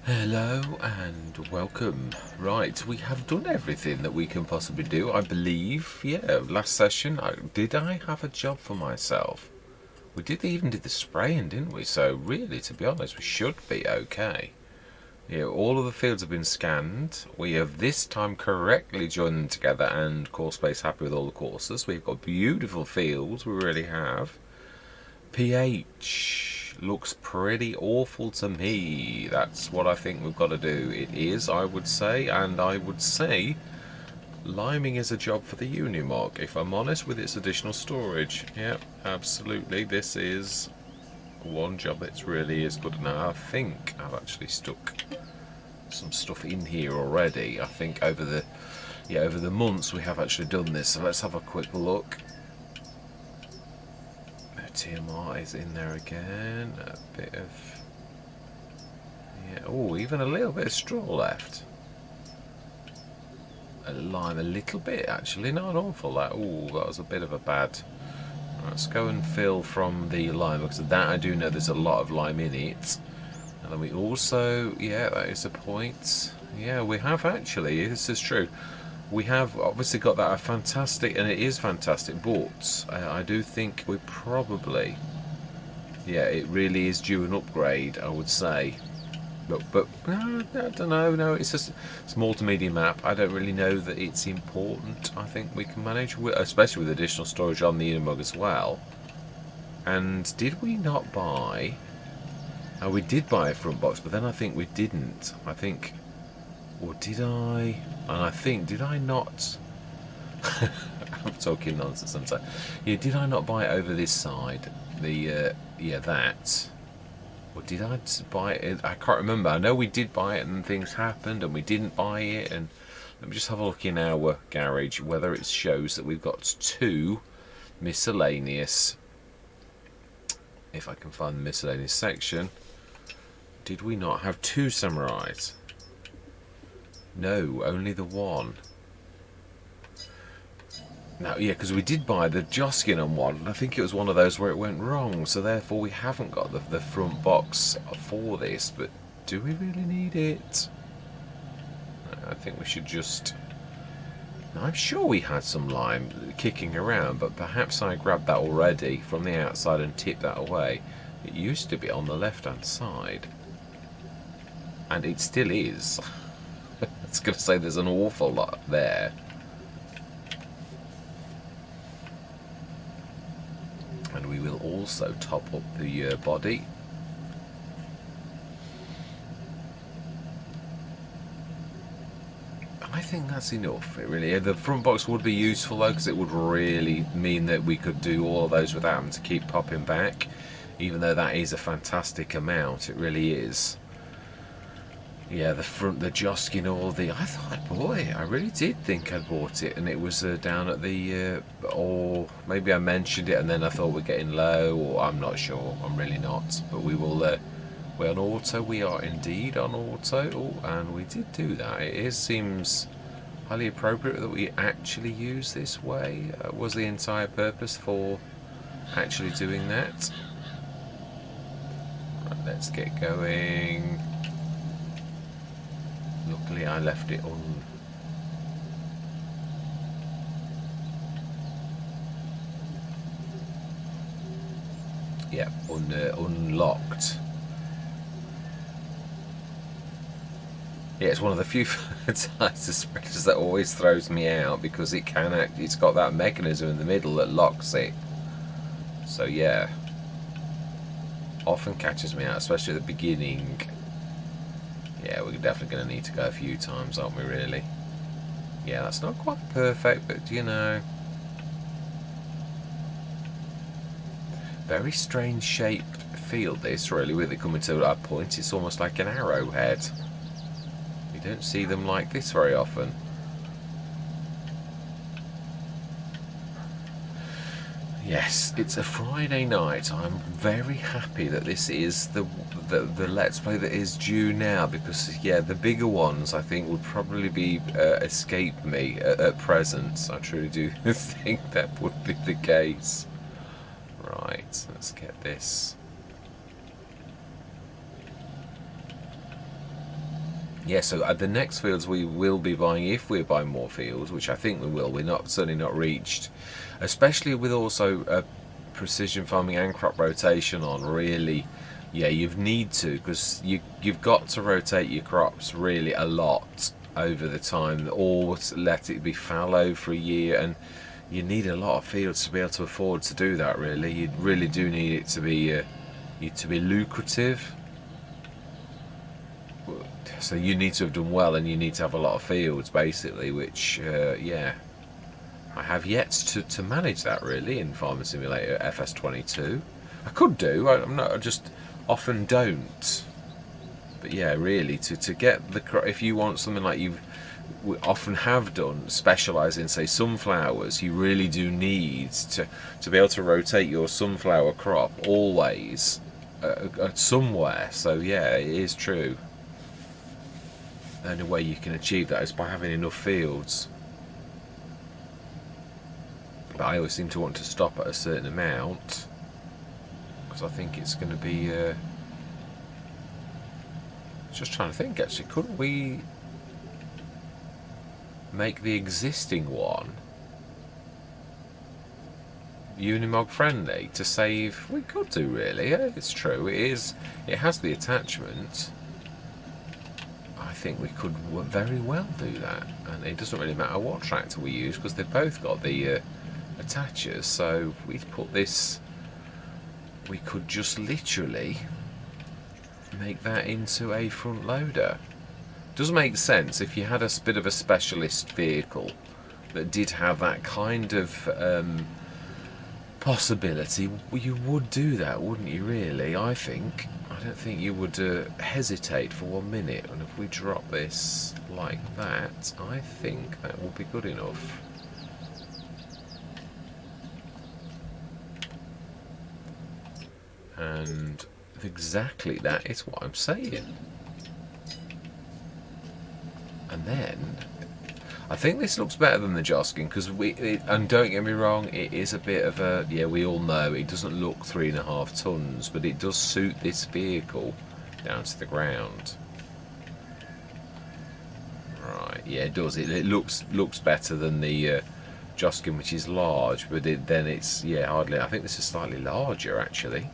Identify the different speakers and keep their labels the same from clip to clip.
Speaker 1: Hello and welcome. Right, we have done everything that we can possibly do, I believe. Yeah, last session, did I have a job for myself? We even did the spraying, didn't we? So really, to be honest, we should be okay. Yeah, all of the fields have been scanned. We have this time correctly joined them together, and CourseBase happy with all the courses. We've got beautiful fields, we really have. pH looks pretty awful to me. That's what I think we've got to do. It is, I would say, and I would say liming is a job for the Unimog, if I'm honest, with its additional storage. Yep, absolutely. This is one job that really is good. Now, I think I've actually stuck some stuff in here already. I think over the months we have actually done this. So let's have a quick look. TMR is in there again. A bit of, yeah. Oh, even a little bit of straw left. A lime, a little bit actually, not an awful lot. Oh, that was a bit of a bad. Let's go and fill from the lime, because of that I do know there's a lot of lime in it. And then we also, yeah, that is a point. Yeah, we have actually, this is true. We have obviously got that fantastic, and it is fantastic, but I do think we probably, yeah, it really is due an upgrade, I would say. But no, I don't know. No, it's just small to medium map. I don't really know that it's important. I think we can manage, especially with additional storage on the Unimog as well. And did we not buy? Oh, we did buy a front box, but then I think we didn't. I think, or did I? And I think, did I not? I'm talking nonsense sometimes. Yeah, did I not buy it over this side? The yeah, that. Or did I buy it? I can't remember. I know we did buy it and things happened and we didn't buy it. And let me just have a look in our garage whether it shows that we've got two miscellaneous. If I can find the miscellaneous section. Did we not have two samurais? No, only the one. Now, yeah, because we did buy the Joskin on one, and I think it was one of those where it went wrong, so therefore we haven't got the front box for this, but do we really need it? I think we should just... I'm sure we had some lime kicking around, but perhaps I grabbed that already from the outside and tipped that away. It used to be on the left-hand side. And it still is. I was going to say there's an awful lot there. And we will also top up the body. I think that's enough. It really, the front box would be useful though, because it would really mean that we could do all of those without them to keep popping back. Even though that is a fantastic amount, it really is. Yeah, the front, the Joskin, all the... I thought, boy, I really did think I'd bought it, and it was down at the... or maybe I mentioned it and then I thought we're getting low, or I'm not sure. I'm really not. But we will... we're on auto. We are indeed on auto. Oh, and we did do that. It seems highly appropriate that we actually use this way. Was the entire purpose for actually doing that. Right, let's get going. Luckily I left it on. Yeah, unlocked. Yeah, it's one of the few fertilizer spreaders that always throws me out, because it can it's got that mechanism in the middle that locks it. So yeah, often catches me out, especially at the beginning. Yeah, we're definitely going to need to go a few times, aren't we, really? Yeah, that's not quite perfect, but, you know... Very strange shaped field, this, really, with it coming to that point. It's almost like an arrowhead. You don't see them like this very often. Yes, it's a Friday night. I'm very happy that this is the Let's Play that is due now, because yeah, the bigger ones I think would probably be escape me at present. I truly do think that would be the case. Right, let's get this. Yeah, so at the next fields we will be buying, if we're buying more fields, which I think we will. We're not certainly not reached, especially with also precision farming and crop rotation on. Really, yeah, you need to, because you've got to rotate your crops really a lot over the time, or let it be fallow for a year, and you need a lot of fields to be able to afford to do that. Really, you really do need it to be lucrative. So you need to have done well, and you need to have a lot of fields, basically, which, yeah, I have yet to manage that, really, in Farming Simulator FS22. I could do, I'm not, I just often don't. But yeah, really, to get the, if you want something like you often have done, specialise in, say, sunflowers, you really do need to be able to rotate your sunflower crop always somewhere. So yeah, it is true. The only way you can achieve that is by having enough fields. But I always seem to want to stop at a certain amount, because I think it's going to be... just trying to think, actually, couldn't we make the existing one Unimog friendly to save? We could do, really. Yeah, it's true. It has the attachment. I think we could very well do that, and it doesn't really matter what tractor we use, because they've both got the attachers. So if we put this, we could just literally make that into a front loader. Does make sense if you had a bit of a specialist vehicle that did have that kind of possibility. You would do that, wouldn't you, really? I think. I don't think you would hesitate for 1 minute. And if we drop this like that, I think that will be good enough. And exactly that is what I'm saying. And then I think this looks better than the Joskin, because and don't get me wrong, it is a bit of a, yeah, we all know it doesn't look 3.5 tons, but it does suit this vehicle down to the ground. Right, yeah, it does. It looks better than the Joskin, which is large, but then it's, yeah, hardly. I think this is slightly larger, actually.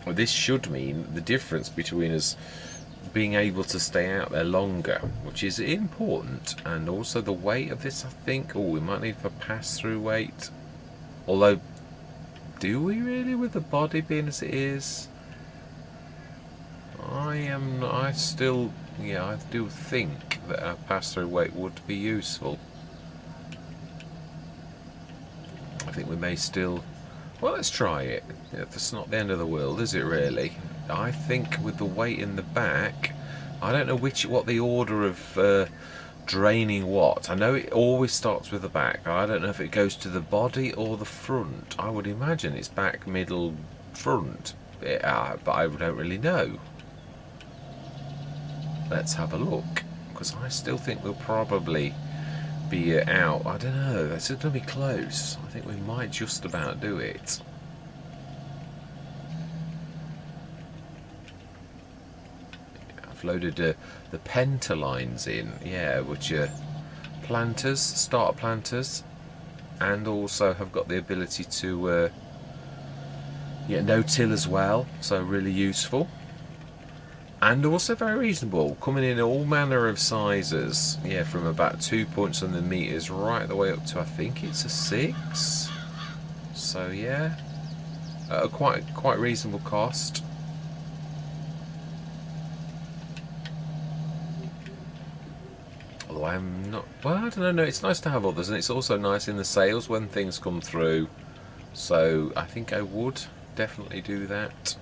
Speaker 1: Well, this should mean the difference between us being able to stay out there longer, which is important, and also the weight of this, I think. Oh, we might need a pass-through weight, although do we really, with the body being as it is? I still, yeah, I do think that a pass-through weight would be useful. I think we may still, well, let's try it. That's not the end of the world, is it, really? I think with the weight in the back, I don't know what the order of draining what. I know it always starts with the back. I don't know if it goes to the body or the front. I would imagine it's back, middle, front, but I don't really know. Let's have a look, because I still think we'll probably be out. I don't know, that's going to be close. I think we might just about do it. I've loaded the pentalines in, yeah, which are planters, starter planters, and also have got the ability to no-till as well, so really useful. And also very reasonable, coming in all manner of sizes, yeah, from about 2 points on the meters right the way up to, I think it's a 6. So yeah, quite reasonable cost. Although I'm not, well, I don't know, no, it's nice to have others, and it's also nice in the sales when things come through. So I think I would definitely do that.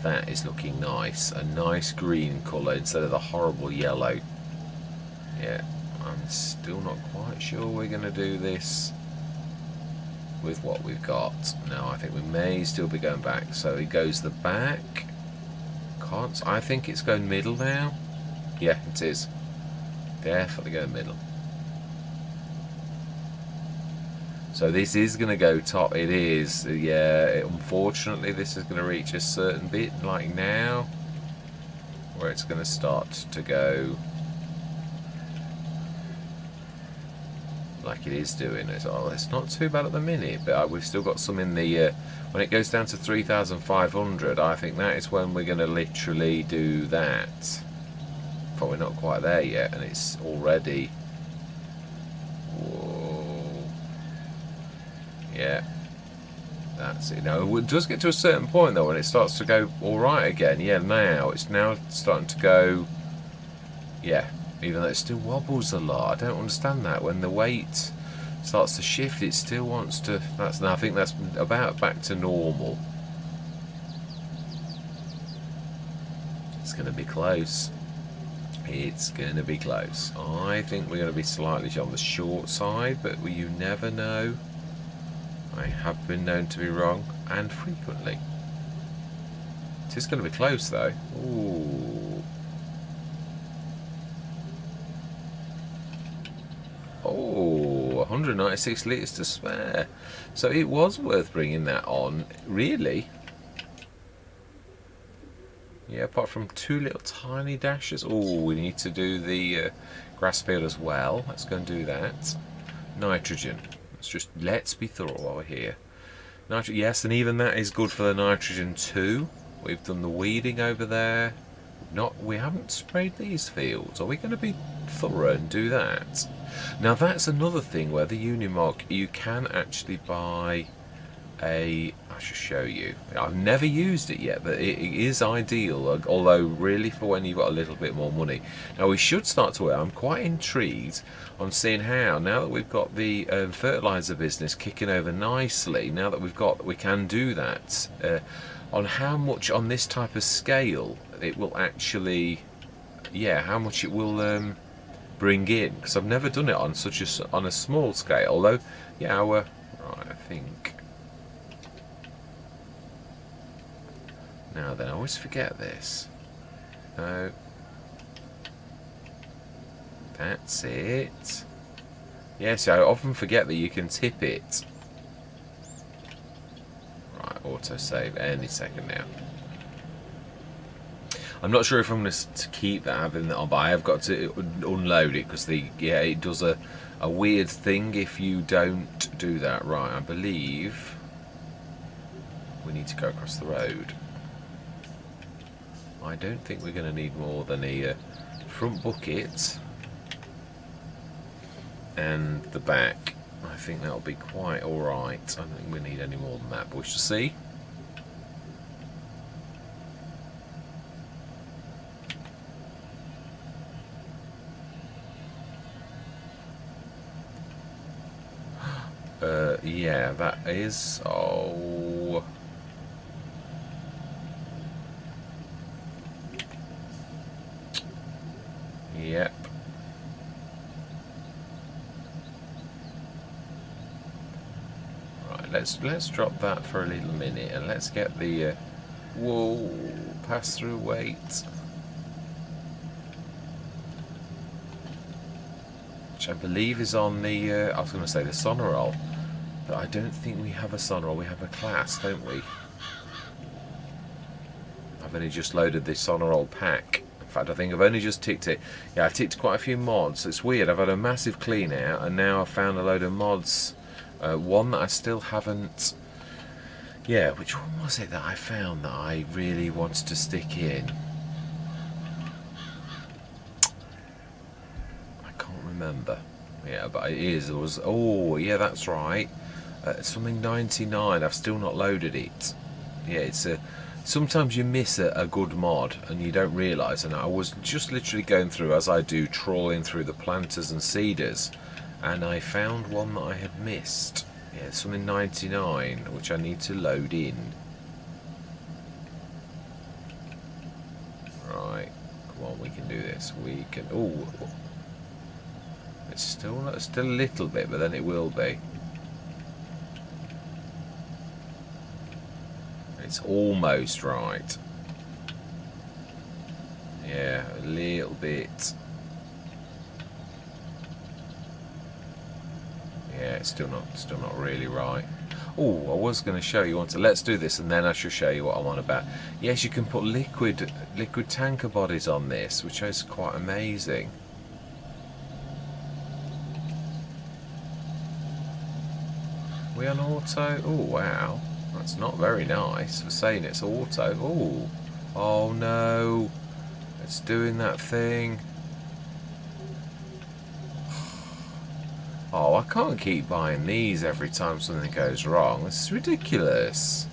Speaker 1: That is looking nice, a nice green colour instead of the horrible yellow. Yeah, I'm still not quite sure we're going to do this with what we've got. No, I think we may still be going back. So it goes the back. Can't, I think it's going middle now. Yeah, it is. Definitely going middle. So this is going to go top. It is, yeah. Unfortunately, this is going to reach a certain bit, like now, where it's going to start to go like it is doing. It's not too bad at the minute, but we've still got some in the. When it goes down to 3,500, I think that is when we're going to literally do that. But we're not quite there yet, and it's already. Whoa. Yeah. That's it. No, it does get to a certain point though when it starts to go all right again. Yeah, now it's starting to go. Yeah, even though it still wobbles a lot. I don't understand that. When the weight starts to shift, it still wants to. I think that's about back to normal. It's going to be close. It's going to be close. I think we're going to be slightly on the short side, but you never know. I have been known to be wrong, and frequently. It is going to be close though. Ooh. Oh, 196 litres to spare. So it was worth bringing that on, really. Yeah, apart from two little tiny dashes. Oh, we need to do the grass field as well. Let's go and do that. Nitrogen. Let's be thorough while we're here. Nitrogen, yes, and even that is good for the nitrogen too. We've done the weeding over there. We haven't sprayed these fields. Are we going to be thorough and do that? Now that's another thing where the Unimog, you can actually buy I should show you. I've never used it yet, but it is ideal, although really for when you've got a little bit more money. Now we should start to. I'm quite intrigued on seeing how, now that we've got the fertilizer business kicking over nicely, now that we can do that, on how much on this type of scale it will actually, how much it will bring in, because I've never done it on on a small scale. Although, right, I think. Now then, I always forget this. No. That's it. Yes, I often forget that you can tip it. Right, autosave any second now. I'm not sure if I'm going to keep that, having that on, but I have got to unload it because it does a weird thing if you don't do that. Right, I believe we need to go across the road. I don't think we're going to need more than a front bucket and the back. I think that'll be quite alright. I don't think we need any more than that, but we shall see. Yeah, that is. Oh. Yep. Right, let's drop that for a little minute and let's get the whoa, pass through weight. Which I believe is on the I was going to say the Sonorol, but I don't think we have a Sonorol. We have a class, don't we? I've only just loaded this Sonorol pack. In fact, I think I've only just ticked it. Yeah, I ticked quite a few mods. It's weird. I've had a massive clean out, and now I've found a load of mods. One that I still haven't. Yeah, which one was it that I found that I really wanted to stick in? I can't remember. Yeah, but it is. It was. Oh, yeah, that's right. Something 99. I've still not loaded it. Yeah, it's a. Sometimes you miss a good mod and you don't realise, and I was just literally going through, as I do, trawling through the planters and seeders, and I found one that I had missed. Yeah, something 99, which I need to load in. Right, come on, we can do this. We can. Oh, it's still a little bit, but then it will be. It's almost right. Yeah, a little bit. Yeah, it's still not really right. Oh, I was going to show you. Let's do this, and then I shall show you what I'm on about. Yes, you can put liquid tanker bodies on this, which is quite amazing. We on auto? Oh wow, that's not very nice for saying it's auto. Oh no, it's doing that thing. Oh, I can't keep buying these every time something goes wrong. This is ridiculous.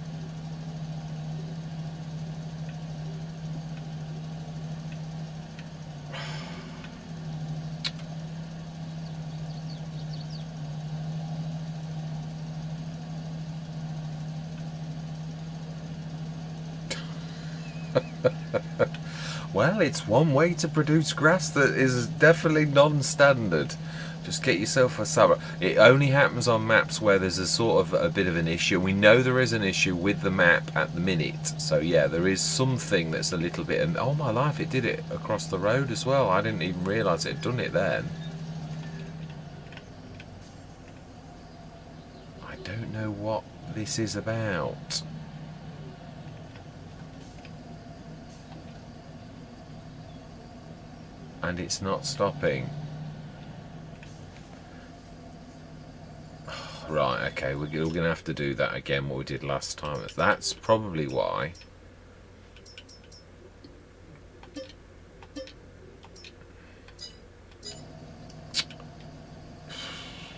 Speaker 1: Well, it's one way to produce grass that is definitely non-standard. Just get yourself a summer. It only happens on maps where there's a sort of a bit of an issue. We know there is an issue with the map at the minute. So yeah, there is something that's a little bit... Oh my life, it did it across the road as well. I didn't even realise it had done it then. I don't know what this is about. And it's not stopping. Right, okay, we're going to have to do that again, what we did last time. That's probably why.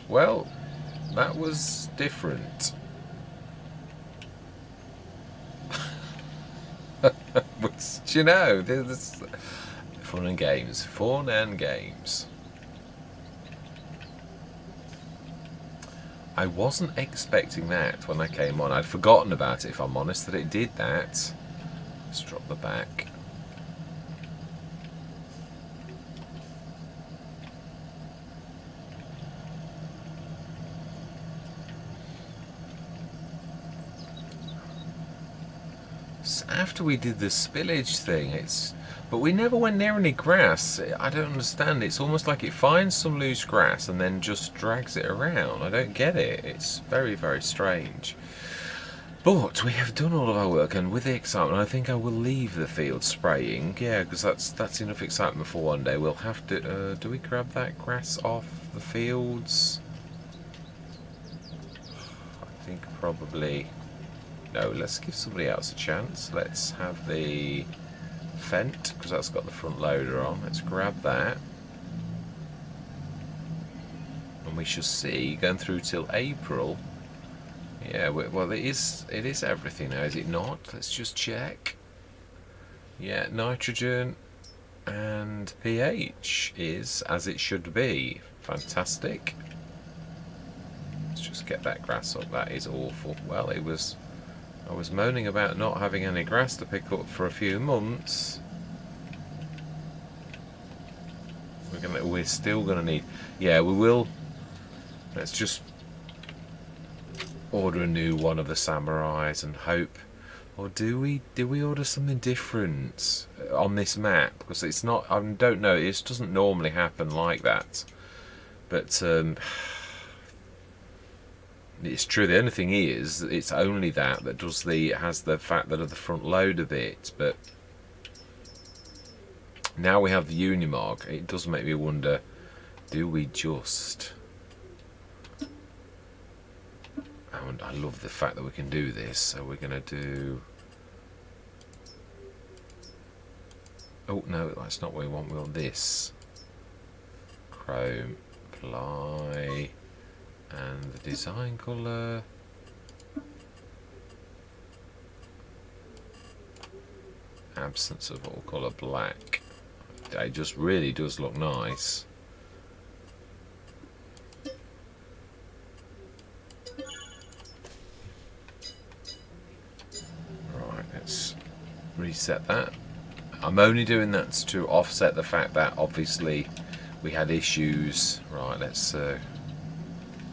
Speaker 1: Well, that was different. But, you know, there's fun and games. Fun and games. I wasn't expecting that when I came on. I'd forgotten about it, if I'm honest, that it did that. Let's drop the back. So after we did the spillage thing, but we never went near any grass. I don't understand. It's almost like it finds some loose grass and then just drags it around. I don't get it. It's very, very strange. But we have done all of our work, and with the excitement, I think I will leave the field spraying. Yeah, because that's enough excitement for one day. We'll have to... do we grab that grass off the fields? I think probably... No, let's give somebody else a chance. Let's have the... Fent, because that's got the front loader on. Let's grab that, and we shall see, going through till April. Yeah, well, it is everything now, is it not? Let's just check. Yeah, nitrogen and pH is as it should be. Fantastic. Let's just get that grass up. That is awful. Well, I was moaning about not having any grass to pick up for a few months. We're still gonna need... Yeah, we will. Let's just order a new one of the samurais and hope. Or do we order something different on this map? Because it's not... I don't know. It doesn't normally happen like that. But... it's true. The only thing is, it's only that has the fact that of the front loader bit. But now we have the Unimog. It does make me wonder: do we just? And I love the fact that we can do this. So we're gonna do. Oh no, that's not what we want. We want this. Chrome, apply. And the design colour, absence of all colour, black. It just really does look nice. Right, let's reset that. I'm only doing that to offset the fact that obviously we had issues. Right, let's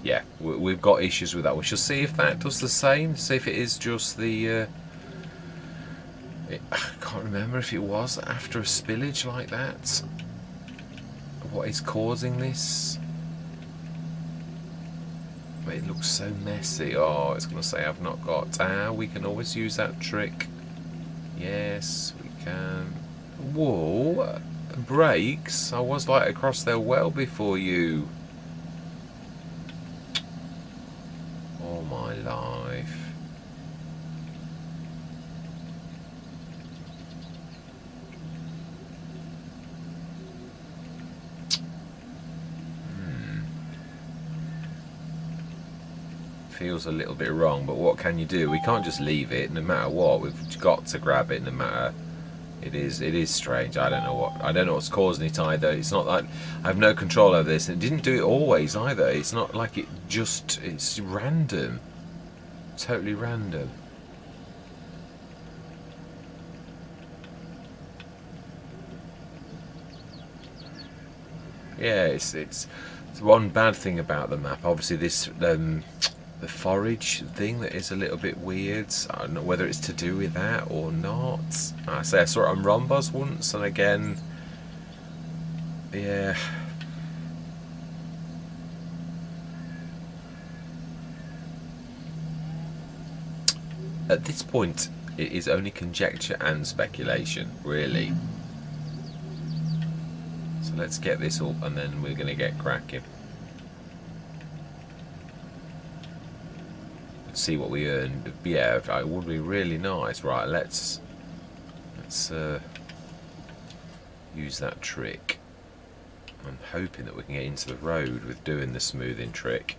Speaker 1: yeah, we've got issues with that. We shall see if that does the same. See if it is just the... I can't remember if it was after a spillage like that. What is causing this? but it looks so messy. Oh, it's going to say I've not got... we can always use that trick. Yes, we can. Whoa, brakes. I was like across there well before you. All my life. Feels a little bit wrong, but what can you do? We can't just leave it. No matter what, we've got to grab it. No matter. It is strange. I don't know what's causing it either. It's not like I have no control over this. And it didn't do it always either. It's not like it's random. Totally random. Yeah, it's one bad thing about the map. Obviously, this the forage thing that is a little bit weird. I don't know whether it's to do with that or not. I saw it on Rhombos once, and again, yeah. At this point, it is only conjecture and speculation, really. So let's get this up, and then we're going to get cracking. See what we earn. Yeah, it would be really nice. Right, let's use that trick. I'm hoping that we can get into the road with doing the smoothing trick.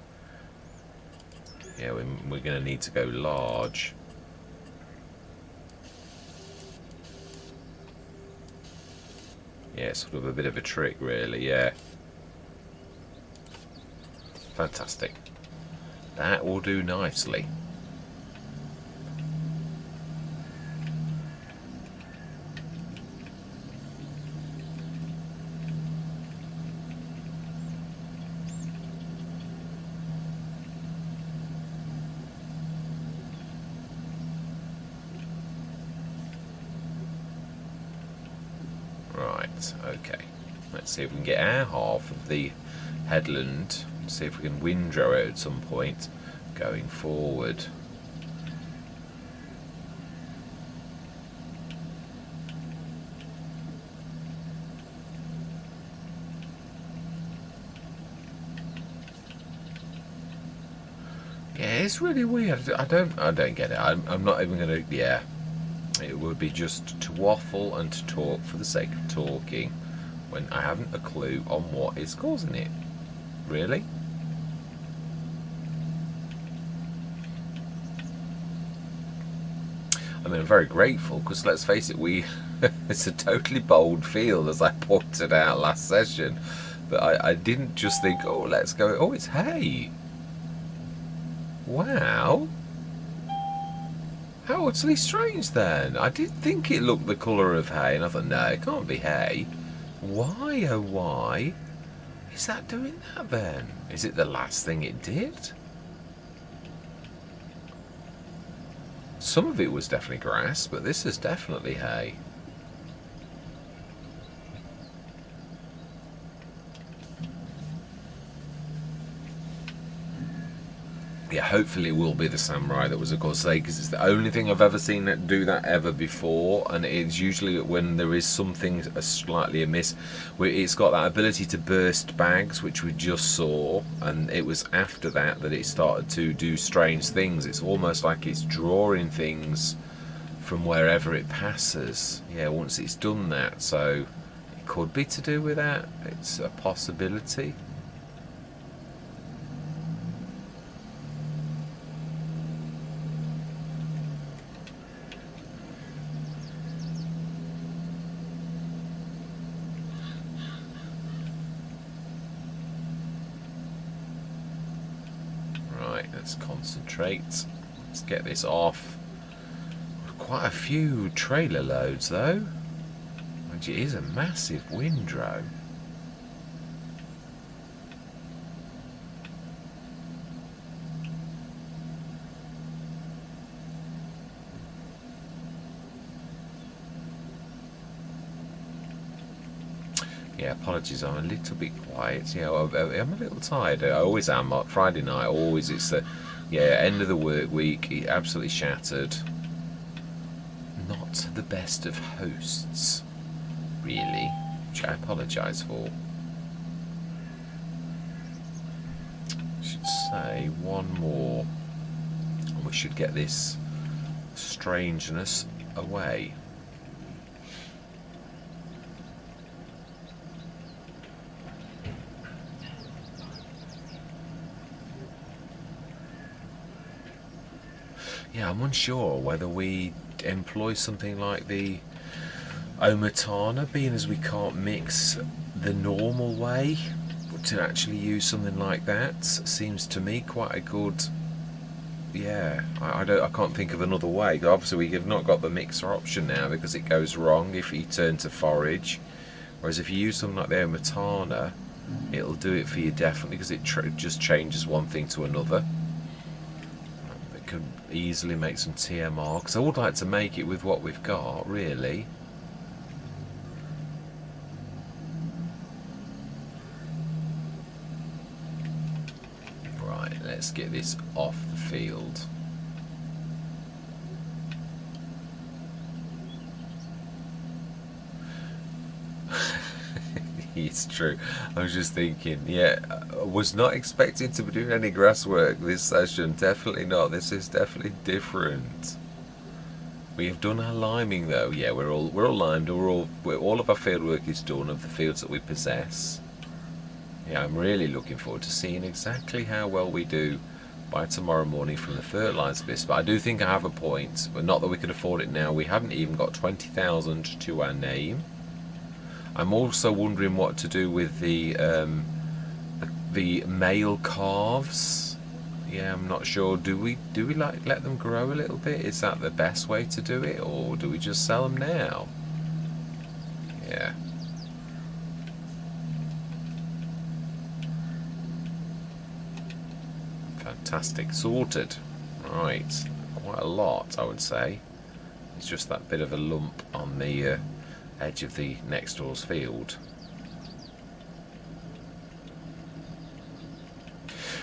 Speaker 1: Yeah, we're going to need to go large. Yeah, sort of a bit of a trick, really. Yeah, fantastic. That will do nicely. Right, okay. Let's see if we can get our half of the headland. See if we can windrow it at some point going forward. Yeah, it's really weird. I don't get it. I'm not even gonna. Yeah, it would be just to waffle and to talk for the sake of talking when I haven't a clue on what is causing it. Really. I mean, I'm very grateful because let's face it, it's a totally bold field, as I pointed out last session. But I didn't just think, oh, let's go. Oh, it's hay. Wow. How utterly strange then. I did think it looked the colour of hay, and I thought, no, it can't be hay. Why, oh why, is that doing that then? Is it the last thing it did? Some of it was definitely grass, but this is definitely hay. Yeah, hopefully it will be the samurai that was, of course, because it's the only thing I've ever seen that do that ever before, and it's usually when there is something slightly amiss, where it's got that ability to burst bags, which we just saw, and it was after that that it started to do strange things. It's almost like it's drawing things from wherever it passes. Yeah, once it's done that, so it could be to do with that. It's a possibility. Let's concentrate. Let's get this off. Quite a few trailer loads though, which is a massive windrow. Yeah, apologies, I'm a little bit quiet. Yeah, I'm a little tired. I always am. Friday night, always. It's the end of the work week. Absolutely shattered. Not the best of hosts, really, which I apologise for. I should say one more, and we should get this strangeness away. Yeah, I'm unsure whether we employ something like the Omatana, being as we can't mix the normal way. To actually use something like that seems to me quite a good. Yeah, I can't think of another way. Obviously, we have not got the mixer option now because it goes wrong if you turn to forage. Whereas if you use something like the Omatana, it'll do it for you definitely, because it just changes one thing to another. It could easily make some TMR, because I would like to make it with what we've got, really. Right, let's get this off the field. It's true. I was just thinking, yeah, I was not expecting to be doing any grass work this session. Definitely not. This is definitely different. We have done our liming though. Yeah, we're all limed. All of our field work is done of the fields that we possess. Yeah, I'm really looking forward to seeing exactly how well we do by tomorrow morning from the fertiliser bits. But I do think I have a point, but not that we could afford it now. We haven't even got 20,000 to our name. I'm also wondering what to do with the male calves. Yeah, I'm not sure. Do we like let them grow a little bit? Is that the best way to do it, or do we just sell them now? Yeah. Fantastic. Sorted. Right. Quite a lot, I would say. It's just that bit of a lump on the edge of the next door's field.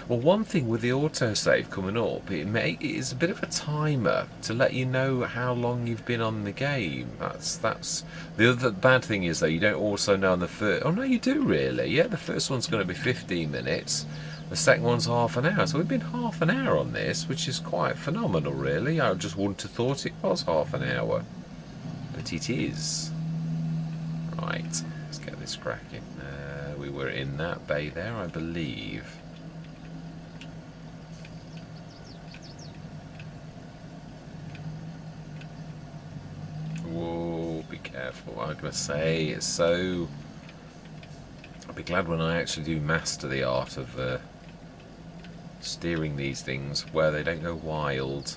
Speaker 1: Well, one thing with the autosave coming up, it is a bit of a timer to let you know how long you've been on the game. That's the other bad thing is that you don't also know on the first. Oh no, you do really. Yeah, the first one's going to be 15 minutes. The second one's half an hour. So we've been half an hour on this, which is quite phenomenal, really. I just wouldn't have thought it was half an hour, but it is. Right, let's get this cracking. We were in that bay there, I believe. Whoa, be careful. I'm going to say it's so. I'll be glad when I actually do master the art of steering these things where they don't go wild.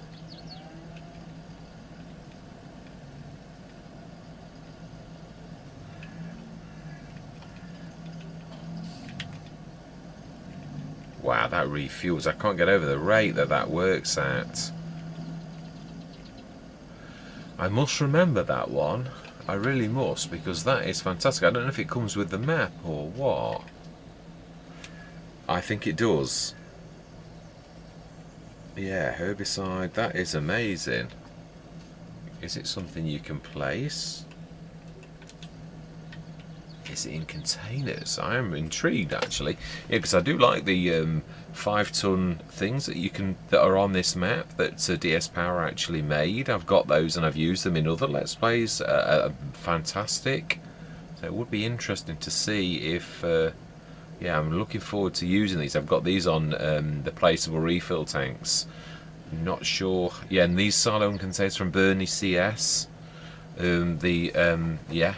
Speaker 1: Wow, that refuels. I can't get over the rate that works at. I must remember that one. I really must, because that is fantastic. I don't know if it comes with the map or what. I think it does. Yeah, herbicide. That is amazing. Is it something you can place? Is it in containers? I am intrigued actually. Yeah, because I do like the 5-ton things that are on this map that DS Power actually made. I've got those and I've used them in other Let's Plays. Fantastic. So it would be interesting to see if. Yeah, I'm looking forward to using these. I've got these on the placeable refill tanks. Not sure. Yeah, and these silo containers from Bernie CS. Yeah.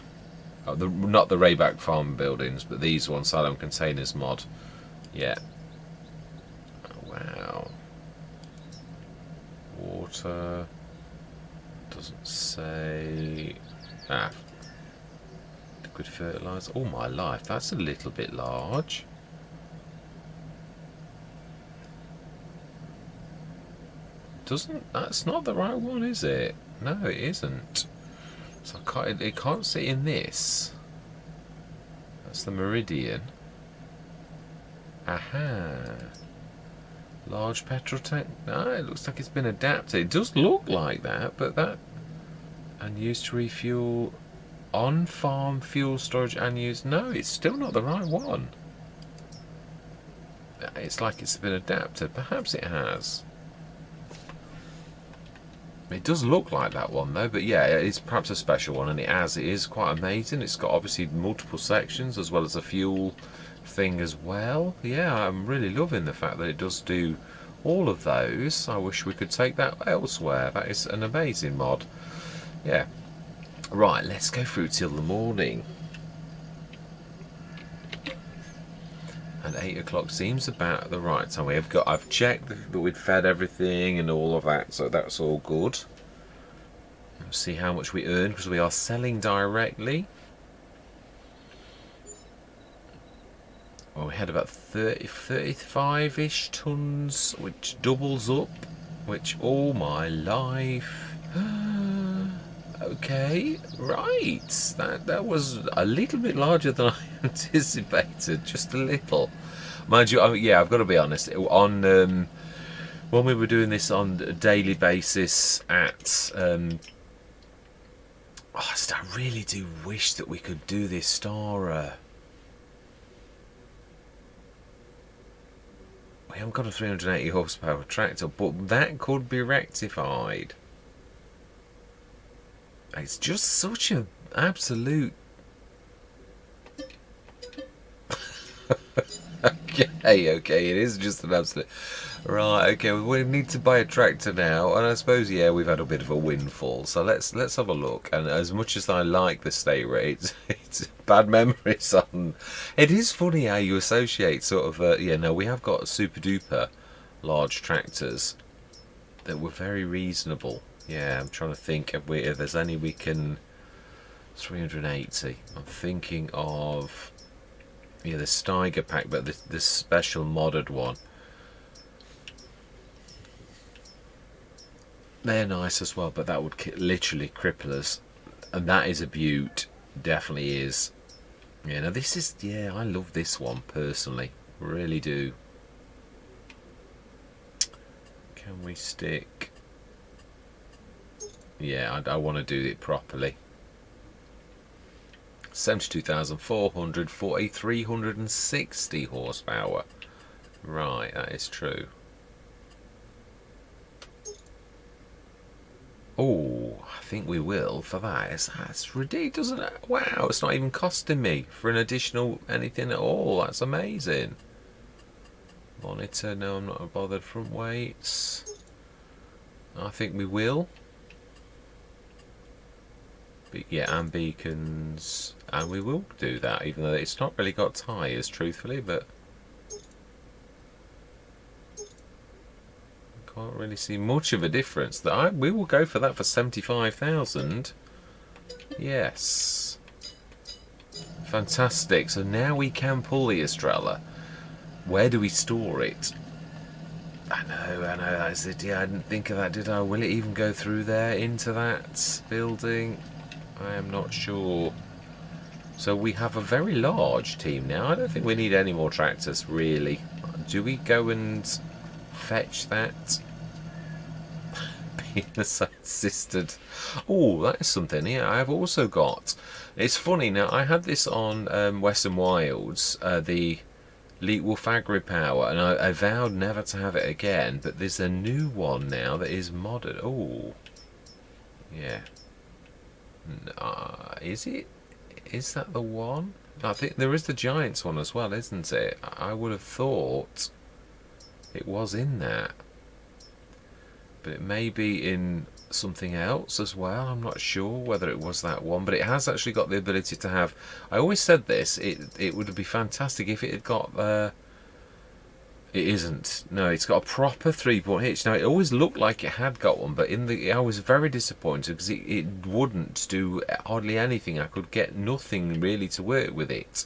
Speaker 1: Not the Rayback Farm buildings, but these ones, Salem Containers mod. Yeah. Oh, wow. Water. Doesn't say. Liquid fertilizer. Oh my life, that's a little bit large. That's not the right one, is it? No, it isn't. So it can't sit in this. That's the Meridian. Aha. Large petrol tank. No, it looks like it's been adapted. It does look like that, but that... And used to refuel on-farm fuel storage and use... No, it's still not the right one. It's like it's been adapted. Perhaps it has. It does look like that one though, but yeah, it's perhaps a special one, and it is quite amazing. It's got obviously multiple sections as well as a fuel thing as well. Yeah, I'm really loving the fact that it does do all of those. I wish we could take that elsewhere. That is an amazing mod. Yeah. Right, let's go through till the morning. And 8 o'clock seems about the right time. I've checked that we'd fed everything and all of that, so that's all good. Let's see how much we earn, because we are selling directly. Well, we had about 35-ish tons, which doubles up, which all my life. Okay, right. That was a little bit larger than I anticipated, just a little. Mind you, yeah, I've got to be honest. On when we were doing this on a daily basis at, I really do wish that we could do this star. We haven't got a 380 horsepower tractor, but that could be rectified. It's just such an absolute... okay, it is just an absolute... Right, okay, we need to buy a tractor now, and I suppose, yeah, we've had a bit of a windfall, so let's have a look. And as much as I like the state rate, it's bad memories on... It is funny how you associate sort of... yeah, no, we have got super duper large tractors that were very reasonable. Yeah, I'm trying to think if there's any we can... 380. I'm thinking of... Yeah, the Steiger pack, but this special modded one. They're nice as well, but that would literally cripple us. And that is a beaut. Definitely is. Yeah, now this is... Yeah, I love this one, personally. Really do. Can we stick... Yeah, I want to do it properly. 72,400 for a 360 horsepower. Right, that is true. Oh, I think we will for that. That's ridiculous, isn't it? Wow, it's not even costing me for an additional anything at all. That's amazing. Monitor, no, I'm not bothered. Front weights. I think we will. Yeah, and beacons, and we will do that, even though it's not really got tyres, truthfully, but can't really see much of a difference. We will go for that for 75,000. Yes, fantastic. So now we can pull the Estrella. Where do we store it? I know. That's it. Yeah, I didn't think of that, did I? Will it even go through there into that building? I am not sure. So we have a very large team now. I don't think we need any more tractors, really. Do we go and fetch that? Penis assisted. Oh, that is something. Yeah, I've also got... It's funny, now I had this on Western Wilds, the Leet Wolf Agri Power, and I vowed never to have it again, but there's a new one now that is modded. Oh, yeah. Is it? Is that the one? I think there is the Giants one as well, isn't it? I would have thought it was in that, but it may be in something else as well. I'm not sure whether it was that one, but it has actually got the ability to have... I always said this, it would be fantastic if it had got it isn't. No, it's got a proper 3-point hitch. Now, it always looked like it had got one, but I was very disappointed because it wouldn't do hardly anything. I could get nothing really to work with it.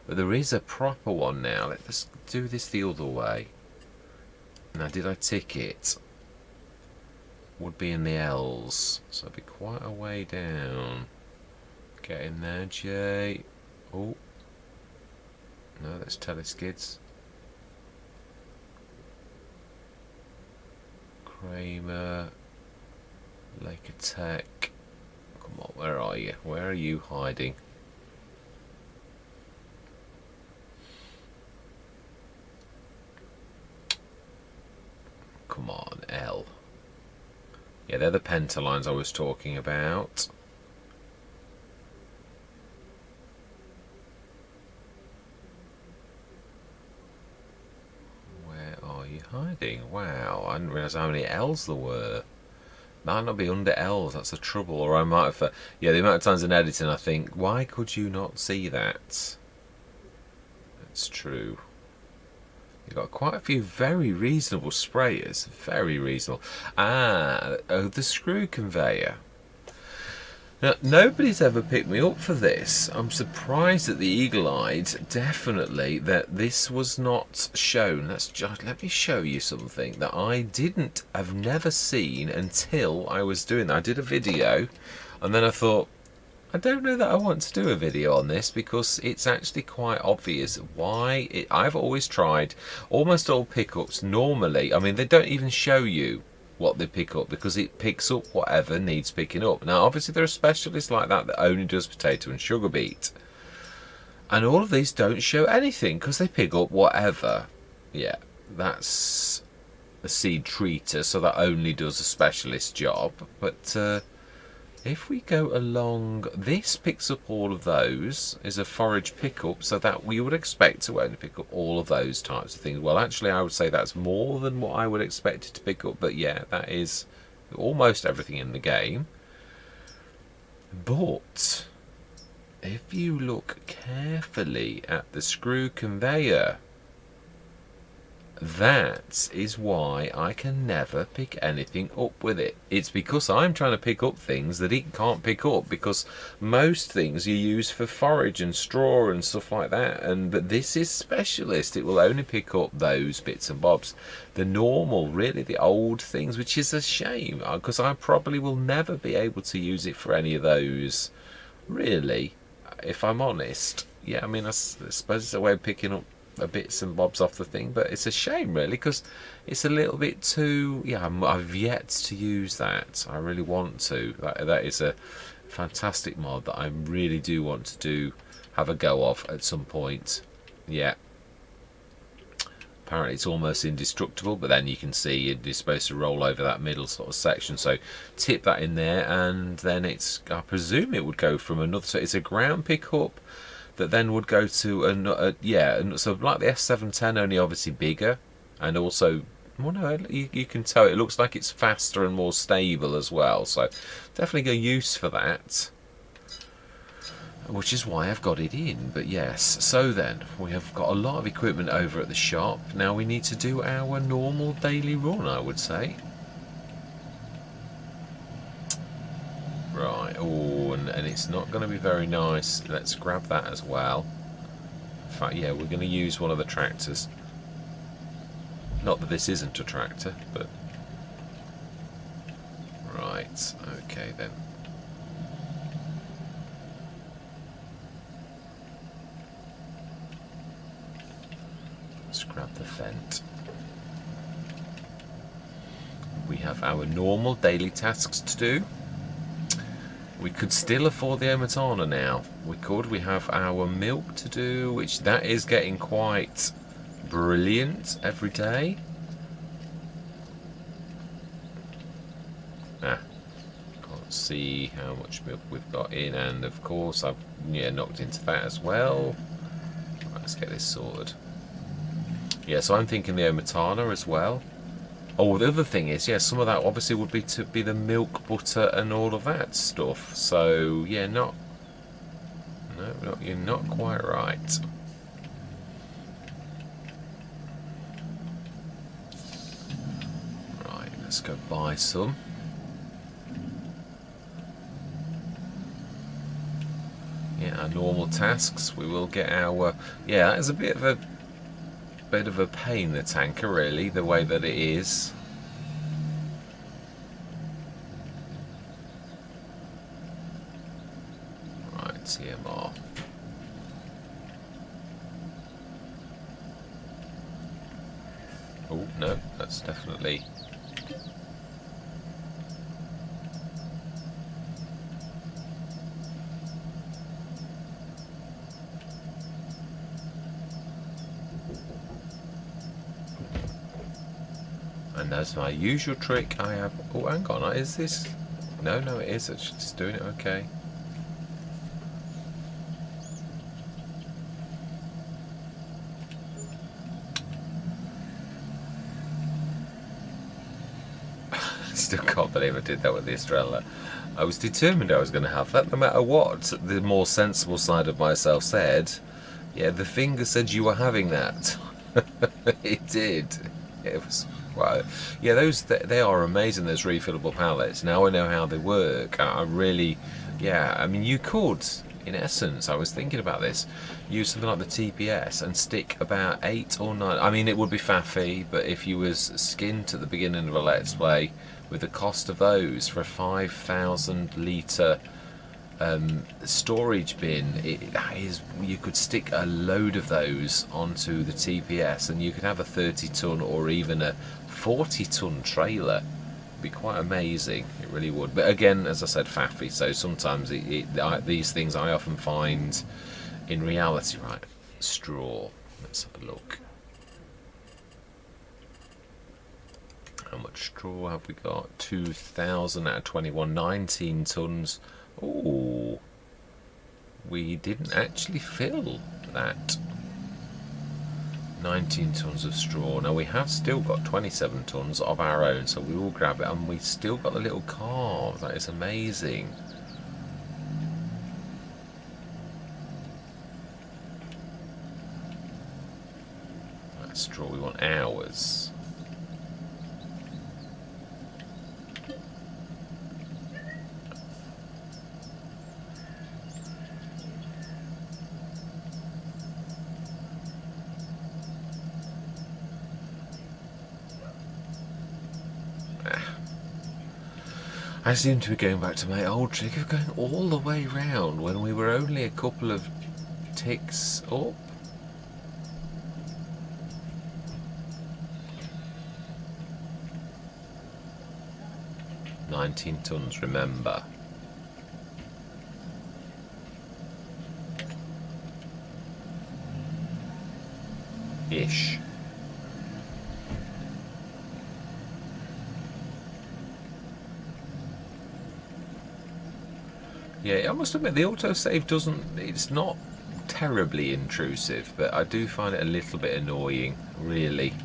Speaker 1: But there is a proper one now. Let's do this the other way. Now, did I tick it? Would be in the L's. So it'd be quite a way down. Get in there, Jay. Oh. No, that's teleskids. Kramer, Lake Attack. Come on, where are you? Where are you hiding? Come on, L. Yeah, they're the pentalines I was talking about. Where are you hiding? Wow, I didn't realise how many L's there were. Might not be under L's, that's the trouble. Or I might have... yeah, the amount of times in editing I think, why could you not see that? That's true. You've got quite a few very reasonable sprayers. Very reasonable. Ah, oh, the screw conveyor. Now, nobody's ever picked me up for this. I'm surprised at the eagle-eyed, definitely, that this was not shown. Let me show you something that I've never seen until I was doing that. I did a video, and then I thought, I don't know that I want to do a video on this because it's actually quite obvious why. I've always tried almost all pickups normally. I mean, they don't even show you what they pick up because it picks up whatever needs picking up. Now, obviously, there are specialists like that that only does potato and sugar beet. And all of these don't show anything because they pick up whatever. Yeah, that's a seed treater, so that only does a specialist job. But if we go along, this picks up all of those, is a forage pickup, so that we would expect to only pick up all of those types of things. Well, actually, I would say that's more than what I would expect it to pick up, but yeah, that is almost everything in the game. But if you look carefully at the screw conveyor, that is why I can never pick anything up with it. It's because I'm trying to pick up things that it can't pick up, because most things you use for forage and straw and stuff like that, but this is specialist. It will only pick up those bits and bobs, the normal, really the old things, which is a shame because I probably will never be able to use it for any of those, really, if I'm honest. Yeah, I mean, I suppose it's a way of picking up bits and bobs off the thing, but it's a shame really because it's a little bit too, yeah, I've yet to use that. I really want to. That is a fantastic mod that I really do want to have a go of at some point. Yeah, apparently it's almost indestructible, but then you can see it's supposed to roll over that middle sort of section, so tip that in there and then it's, I presume it would go from another, so it's a ground pickup that then would go to yeah, so like the S710, only obviously bigger, and also, well, no, you can tell it looks like it's faster and more stable as well, so definitely a use for that, which is why I've got it in. But yes, so then we have got a lot of equipment over at the shop. Now we need to do our normal daily run, I would say. Right, oh, and it's not going to be very nice. Let's grab that as well. In fact, yeah, we're going to use one of the tractors. Not that this isn't a tractor, but... Right, okay then. Let's grab the Fendt. We have our normal daily tasks to do. We could still afford the Omatana now. We could. We have our milk to do, which that is getting quite brilliant every day. Can't see how much milk we've got in, and of course I've knocked into that as well. Right, let's get this sorted. Yeah, so I'm thinking the Omatana as well. Oh, the other thing is, yeah, some of that obviously would be to be the milk, butter, and all of that stuff. So, yeah, no, you're not quite right. Right, let's go buy some. Yeah, our normal tasks. We will get our. Yeah, that is a bit of a pain, the tanker, really, the way that it is. Right, TMR. no, that's definitely... And as my usual trick, I have... Oh, hang on, is this... No, it is. It's doing it okay. Still can't believe I did that with the Estrella. I was determined I was going to have that no matter what. The more sensible side of myself said, yeah, the finger said you were having that. It did. It was... Wow. Yeah, they are amazing, those refillable pallets. Now I know how they work. I really... Yeah, I mean, you could, in essence, I was thinking about this, use something like the TPS and stick about 8 or 9... I mean, it would be faffy, but if you was skint at the beginning of a Let's Play, with the cost of those for a 5,000 litre storage bin, you could stick a load of those onto the TPS and you could have a 30-ton or even a 40-ton trailer. It'd be quite amazing, it really would. But again, as I said, faffy, so sometimes these things I often find in reality. Right, straw, let's have a look. How much straw have we got? 2,000 out of 21, 19 tons. Oh, we didn't actually fill that. 19 tons of straw. Now we have still got 27 tons of our own, so we will grab it, and we still got the little carve. That is amazing. That straw, we want hours. I seem to be going back to my old trick of going all the way round when we were only a couple of ticks up. $19 tons, remember. Ish. Yeah, I must admit the autosave it's not terribly intrusive, but I do find it a little bit annoying, really.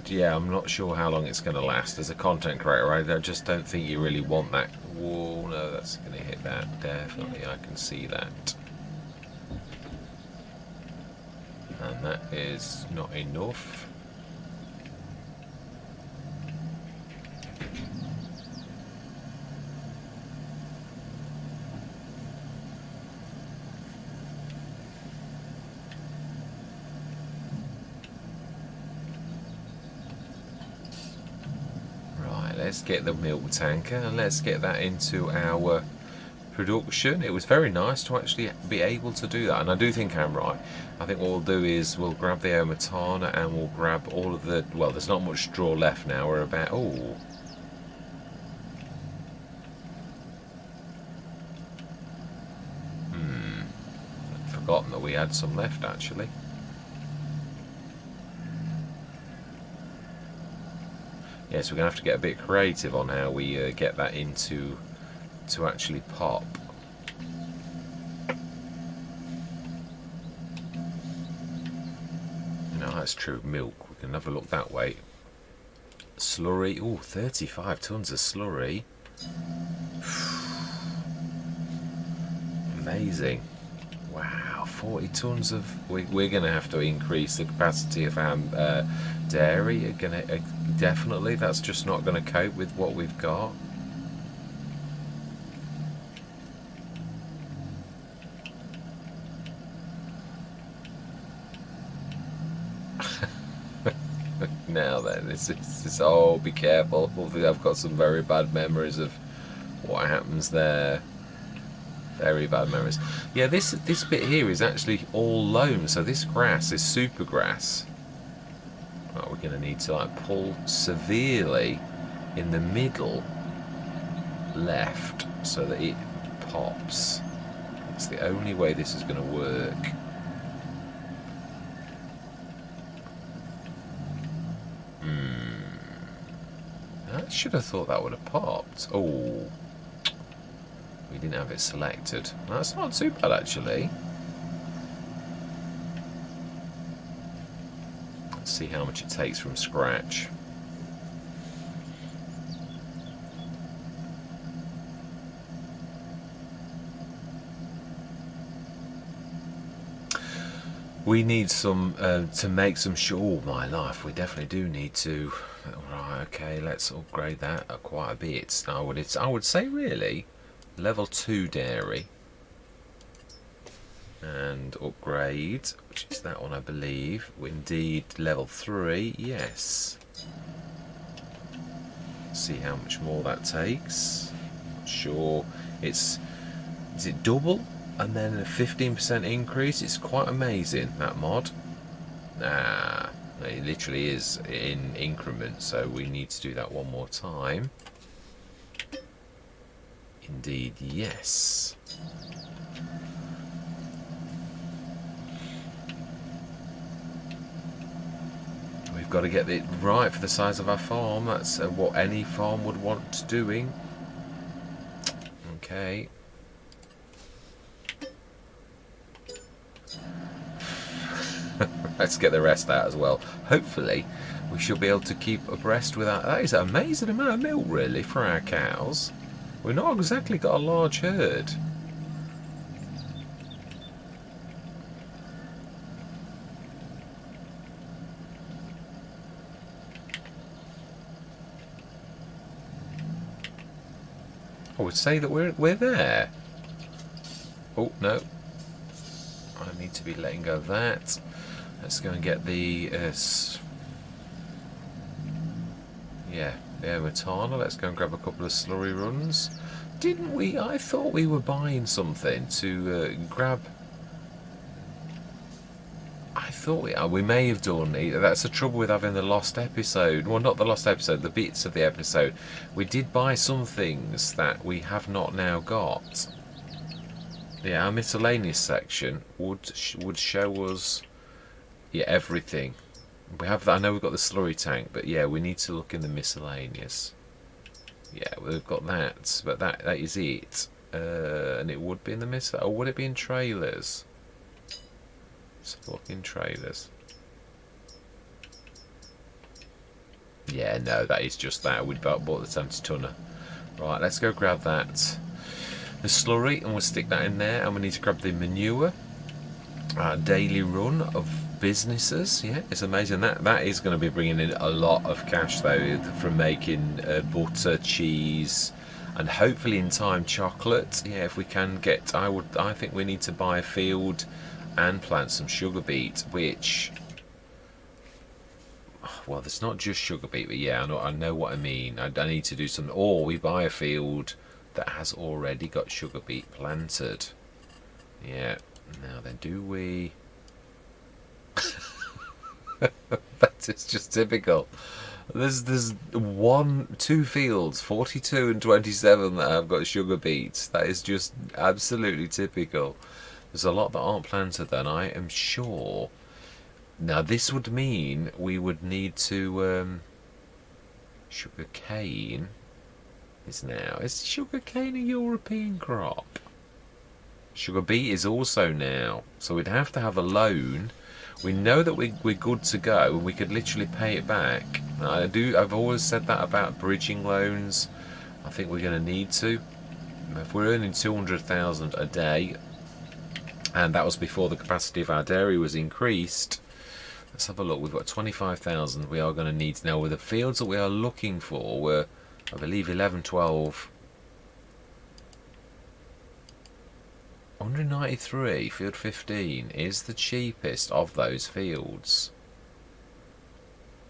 Speaker 1: Yeah, I'm not sure how long it's going to last. As a content creator, I just don't think you really want that. Whoa, no, that's going to hit that. Definitely, I can see that. And that is not enough. Let's get the milk tanker and let's get that into our production. It was very nice to actually be able to do that, and I do think I'm right. I think what we'll do is we'll grab the Omatana and we'll grab all of the... Well, there's not much straw left now. We're about... Oh. I'd forgotten that we had some left, actually. Yes, we're going to have to get a bit creative on how we get that into to actually pop. No, that's true. Milk. We can have a look that way. Slurry. Oh, 35 tons of slurry. Amazing. Wow, 40 tons of... We're going to have to increase the capacity of our dairy. Definitely, that's just not going to cope with what we've got. Now then, it's oh, be careful. I've got some very bad memories of what happens there. Very bad memories. Yeah, this bit here is actually all loam, so this grass is super grass. Right, we're going to need to like pull severely in the middle left so that it pops. It's the only way this is going to work. I should have thought that would have popped. Oh, we didn't have it selected. That's not too bad actually. Let's see how much it takes from scratch. We need some to make some sure. Oh my life, we definitely do need to. Right, okay, let's upgrade that quite a bit. I would say really level 2 dairy and upgrade, which is that one I believe. Indeed, level 3, yes. See how much more that takes. Not sure. Is it double? And then a 15% increase. It's quite amazing, that mod. It literally is in increments, so we need to do that one more time. Indeed, yes. We've got to get it right for the size of our farm. That's what any farm would want doing. Okay. Let's get the rest out as well. Hopefully we should be able to keep abreast with that. That is an amazing amount of milk really for our cows. We've not exactly got a large herd. I would say that we're there. Oh no, I need to be letting go of that. Let's go and get the Matana. Let's go and grab a couple of slurry runs. Didn't we? I thought we were buying something to grab. I thought we may have done. That's the trouble with having the lost episode. Well, not the lost episode, the bits of the episode. We did buy some things that we have not now got. Yeah, our miscellaneous section would show us everything. We have that. I know we've got the slurry tank, but yeah, we need to look in the miscellaneous. Yeah, we've got that, but that is it. And it would be in the or would it be in trailers? Let's look in trailers. Yeah, no, that is just that. We bought the 70 tonner. Right, let's go grab that. The slurry, and we'll stick that in there. And we need to grab the manure. Daily run of businesses. Yeah, it's amazing. That is going to be bringing in a lot of cash though, from making butter, cheese, and hopefully in time chocolate. Yeah, if we can get, I think we need to buy a field and plant some sugar beet, which, well, there's not just sugar beet, but yeah, I know what I mean. I need to do some, or we buy a field that has already got sugar beet planted. Yeah. Now then, do we? That is just typical. There's two fields, 42 and 27, that have got sugar beets. That is just absolutely typical. There's a lot that aren't planted then, I am sure. Now this would mean we would need to sugar cane is sugar cane a European crop? Sugar beet is also now, so we'd have to have a loan. We know that we're good to go and we could literally pay it back. I've always said that about bridging loans. I think we're going to need to. If we're earning 200,000 a day, and that was before the capacity of our dairy was increased. Let's have a look. We've got 25,000 we are going to need now. With the fields that we are looking for were, I believe, 11, 12. 193, field 15 is the cheapest of those fields.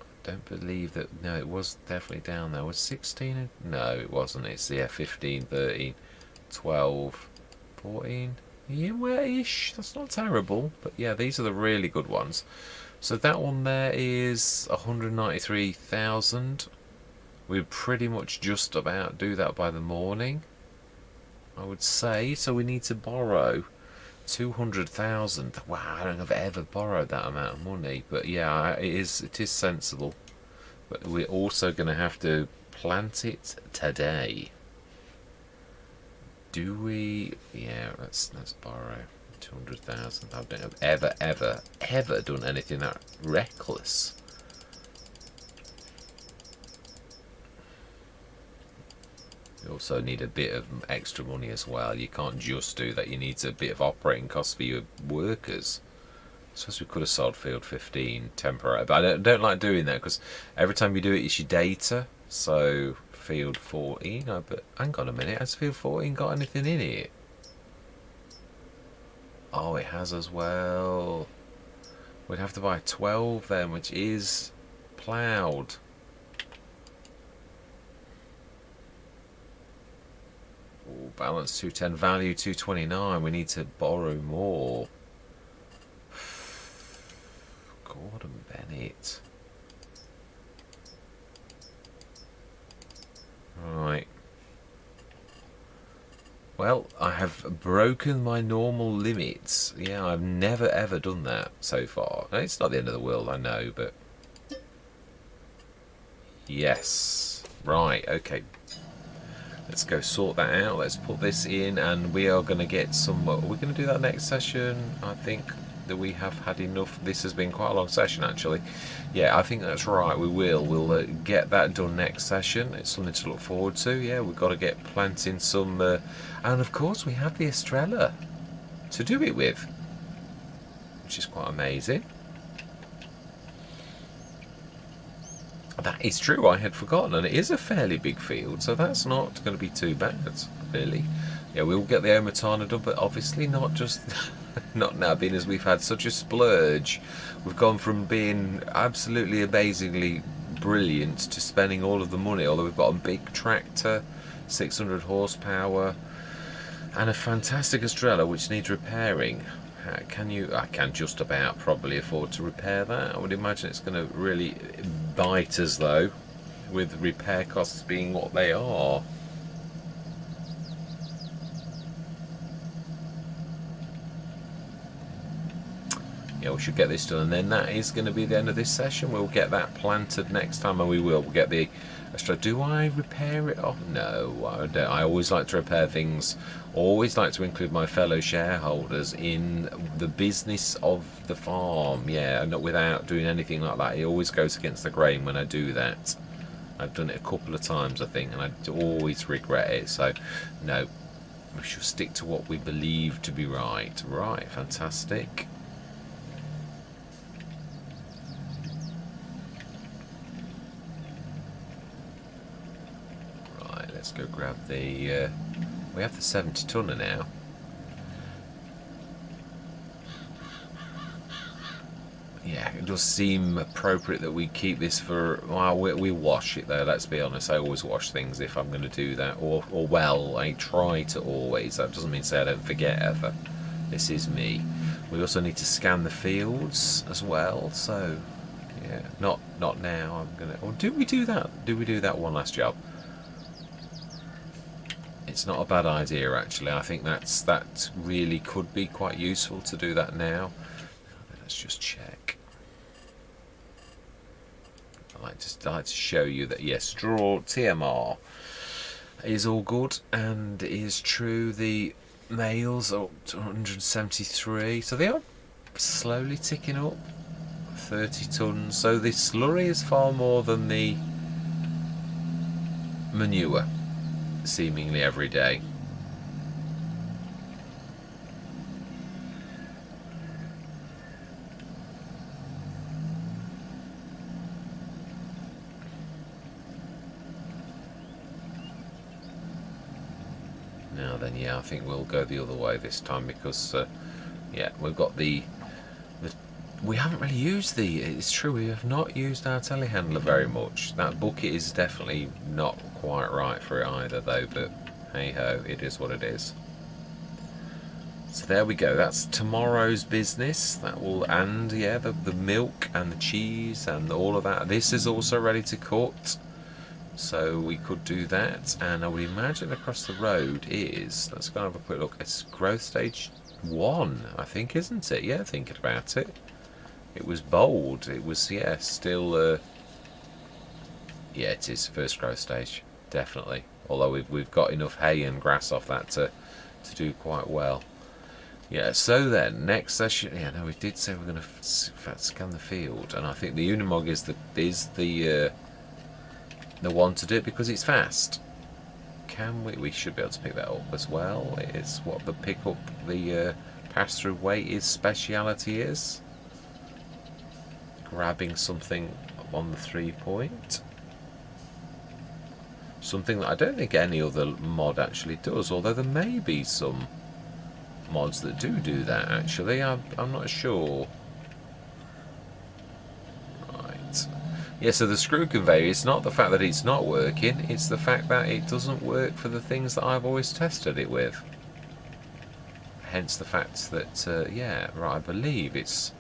Speaker 1: I don't believe that. No, it was definitely down there. Was 16? No, it wasn't. It's 15, 13, 12, 14. Yeah, well-ish. That's not terrible. But yeah, these are the really good ones. So that one there is 193,000. We'd pretty much just about do that by the morning, I would say. So we need to borrow 200,000. Wow, I don't think I've ever borrowed that amount of money. But yeah, it is sensible. But we're also going to have to plant it today. Do we? Yeah, let's borrow 200,000. I don't have ever done anything that reckless. You also need a bit of extra money as well. You can't just do that. You need a bit of operating costs for your workers. I suppose we could have sold field 15 temporary, but I don't like doing that because every time you do it, it's your data. So field 14, oh, but hang on a minute, has field 14 got anything in it? Oh, it has as well. We'd have to buy 12 then, which is ploughed. Ooh, balance 210, value 229. We need to borrow more. Gordon Bennett. Right. Well, I have broken my normal limits. Yeah, I've never ever done that so far. It's not the end of the world, I know, but... Yes. Right, okay. Let's go sort that out. Let's put this in, and we are going to get some... We're going to do that next session. I think that we have had enough. This has been quite a long session, actually. Yeah, I think that's right. We will. We'll get that done next session. It's something to look forward to. Yeah, we've got to get planting some... and, of course, we have the Estrella to do it with, which is quite amazing. That is true, I had forgotten, and it is a fairly big field, so that's not going to be too bad, really. Yeah, we'll get the Omatana done, but obviously not just... not now, being as we've had such a splurge. We've gone from being absolutely amazingly brilliant to spending all of the money, although we've got a big tractor, 600 horsepower, and a fantastic Estrella which needs repairing. Can you? I can just about probably afford to repair that. I would imagine it's going to really bite us though, with repair costs being what they are. Yeah, we should get this done, and then that is going to be the end of this session. We'll get that planted next time, and we'll get the Estrella. Do I repair it? Oh no, I don't. I always like to repair things. Always like to include my fellow shareholders in the business of the farm. Yeah, not without doing anything like that. It always goes against the grain when I do that. I've done it a couple of times, I think, and I always regret it. So, no, we should stick to what we believe to be right. Right, fantastic. Right, let's go grab the... we have the 70 tonner now. Yeah, it does seem appropriate that we keep this for... Well, we wash it though, let's be honest. I always wash things if I'm going to do that. Or well, I try to always. That doesn't mean to say I don't forget ever. This is me. We also need to scan the fields as well. So, yeah, not now. I'm going to... Or do we do that? Do we do that one last job? It's not a bad idea, actually. I think that really could be quite useful to do that now. Let's just check. I like to show you that yes, straw TMR is all good, and is true. The males are 173, so they are slowly ticking up. 30 tons. So the slurry is far more than the manure, seemingly every day. Now then, yeah, I think we'll go the other way this time because, yeah, we've got the... We haven't really used it's true, we have not used our telehandler very much. That bucket is definitely not quite right for it either though, but hey ho, it is what it is. So there we go. That's tomorrow's business. That will, and yeah, the milk and the cheese and all of that. This is also ready to cut. So we could do that, and I would imagine across the road is, let's go and have a quick look. It's growth stage 1, I think, isn't it? Yeah, thinking about it. It was bold. It was, yeah, still, yeah, it is first growth stage, definitely. Although we've got enough hay and grass off that to do quite well. Yeah, so then, next session, yeah, no, we did say we're going to scan the field, and I think the Unimog is the one to do it because it's fast. Can we should be able to pick that up as well. It's what the pick up the pass-through weight is speciality is. Grabbing something on the 3-point. Something that I don't think any other mod actually does, although there may be some mods that do that actually. I'm not sure. Right. Yeah, so the screw conveyor, it's not the fact that it's not working, it's the fact that it doesn't work for the things that I've always tested it with. Hence the fact that, yeah, right, I believe it's...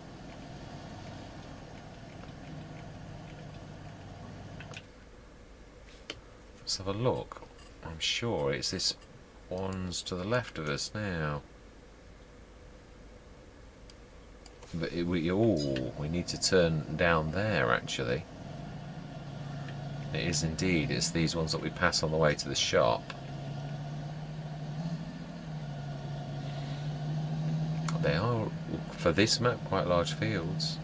Speaker 1: Let's have a look. I'm sure it's this one's to the left of us now. But we need to turn down there actually. It is indeed. It's these ones that we pass on the way to the shop. They are, for this map, quite large fields.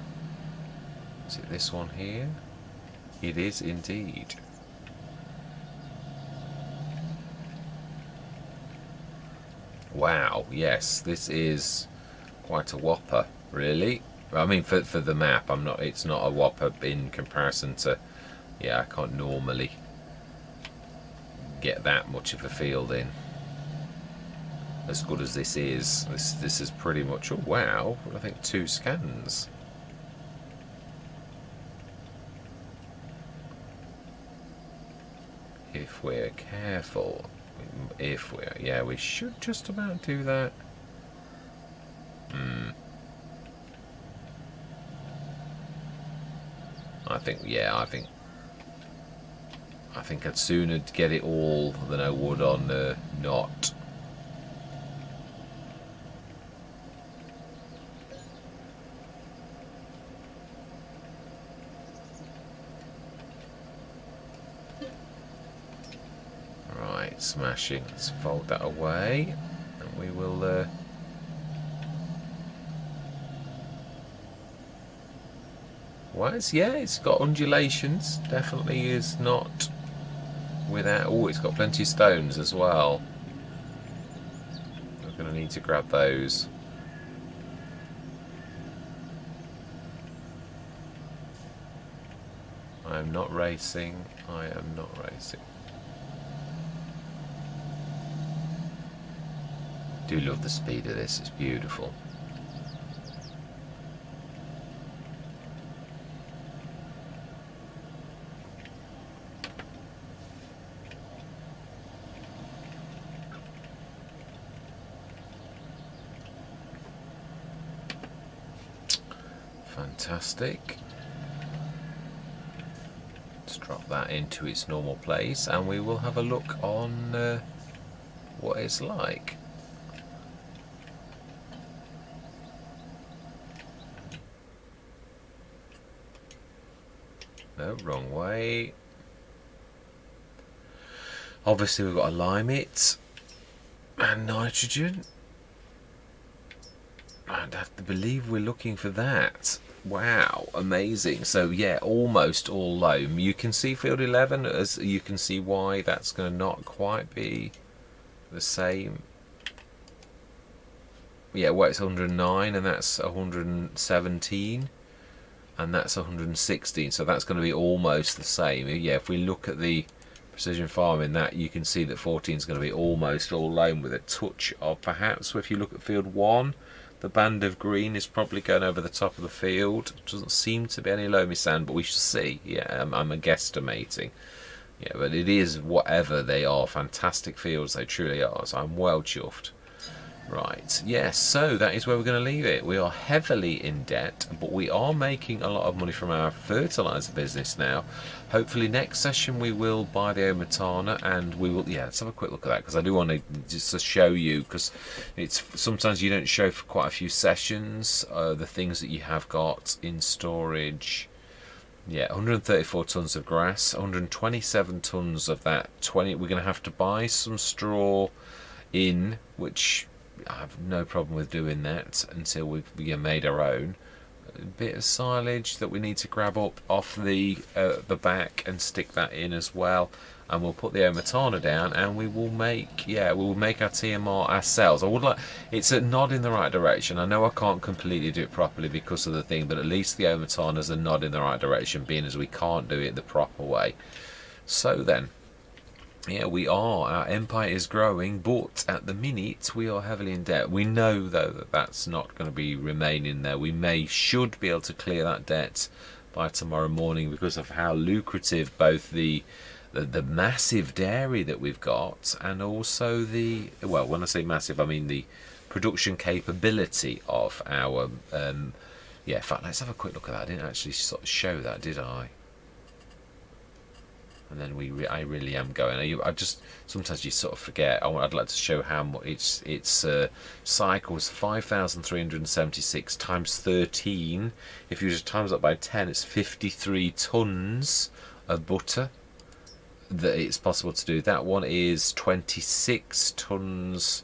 Speaker 1: Is it this one here? It is indeed. Wow, yes, this is quite a whopper, really. I mean, for the map, it's not a whopper in comparison to, yeah, I can't normally get that much of a field in. As good as this is, this is pretty much, oh wow, I think 2 scans. If we're careful, yeah, we should just about do that. I think I'd sooner get it all than I would on not. Right, smashing. Let's fold that away, and we will. Well, it's got undulations. Definitely is not without. Oh, it's got plenty of stones as well. We're going to need to grab those. I am not racing. I am not racing. Do love the speed of this. It's beautiful. Fantastic. Let's drop that into its normal place, and we will have a look on what it's like. No, wrong way. Obviously we've got to lime it and nitrogen. I'd have to believe we're looking for that. Wow, amazing. So yeah, almost all loam. You can see field 11, as you can see why that's going to not quite be the same. Yeah, well, it's 109 and that's 117 and that's 116, so that's going to be almost the same. Yeah, if we look at the precision farming, that you can see that 14 is going to be almost all loam with a touch of, perhaps if you look at field 1, the band of green is probably going over the top of the field. Doesn't seem to be any loamy sand, but we shall see. Yeah, I'm guesstimating. Yeah, but it is, whatever they are, fantastic fields, they truly are, so I'm well chuffed. Right, yes, so that is where we're going to leave it. We are heavily in debt, but we are making a lot of money from our fertiliser business now. Hopefully next session we will buy the Omatana, and we will, yeah, let's have a quick look at that, because I do want to just to show you, because it's sometimes you don't show for quite a few sessions the things that you have got in storage. Yeah, 134 tonnes of grass, 127 tonnes of that 20. We're going to have to buy some straw in, which I have no problem with doing that until we've made our own. A bit of silage that we need to grab up off the back and stick that in as well. And we'll put the Omatana down, and we will make our TMR ourselves. I would like, it's a nod in the right direction. I know I can't completely do it properly because of the thing, but at least the Omatana's a nod in the right direction, being as we can't do it the proper way. So then, yeah, we are. Our empire is growing, but at the minute we are heavily in debt. We know, though, that that's not going to be remaining there. We should be able to clear that debt by tomorrow morning because of how lucrative both the massive dairy that we've got, and also the, well, when I say massive, I mean the production capability of our. Yeah, in fact, let's have a quick look at that. I didn't actually sort of show that, did I? And then I really am going. I just sometimes you sort of forget. I'd like to show how much its cycles 5,376 times 13. If you just times that by 10, it's 53 tons of butter that it's possible to do. That one is 26 tons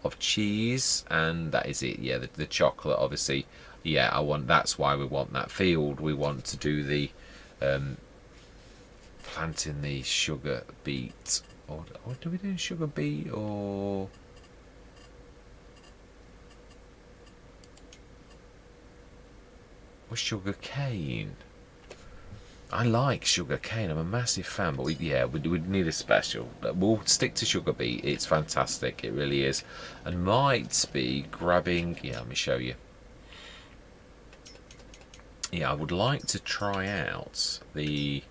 Speaker 1: of cheese, and that is it. Yeah, the chocolate, obviously. Yeah, that's why we want that field. We want to do the planting the sugar beet, or do we do sugar beet or sugar cane? I like sugar cane. I'm a massive fan, but we'd need a special. We'll stick to sugar beet. It's fantastic. It really is, and might be grabbing. Yeah, let me show you. Yeah, I would like to try out the.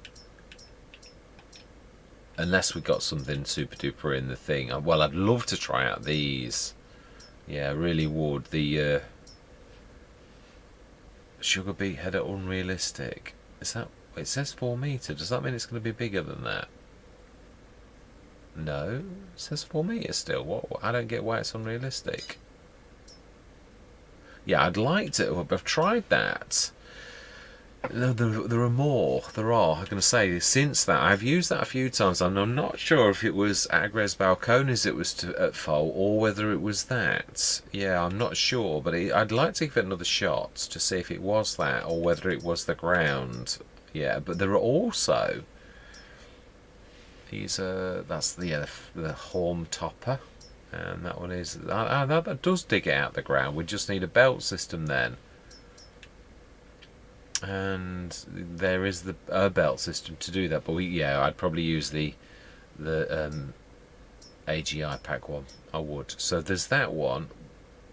Speaker 1: Unless we got something super duper in the thing. Well, I'd love to try out these. Yeah, I really would. The sugar beet header unrealistic. Is that? It says 4 metre. Does that mean it's going to be bigger than that? No, it says 4 metre still. What? I don't get why it's unrealistic. Yeah, I'd like to. I've tried that. There are more. There are. I'm going to say, since that, I've used that a few times, and I'm not sure if it was Agres Balcones it was at fault, or whether it was that. Yeah, I'm not sure, but I'd like to give it another shot to see if it was that, or whether it was the ground. Yeah, but there are also these. That's the Horn Topper, and that one is that does dig it out the ground. We just need a belt system then. And there is a belt system to do that, but I'd probably use the AGI pack one. I would. So there's that one,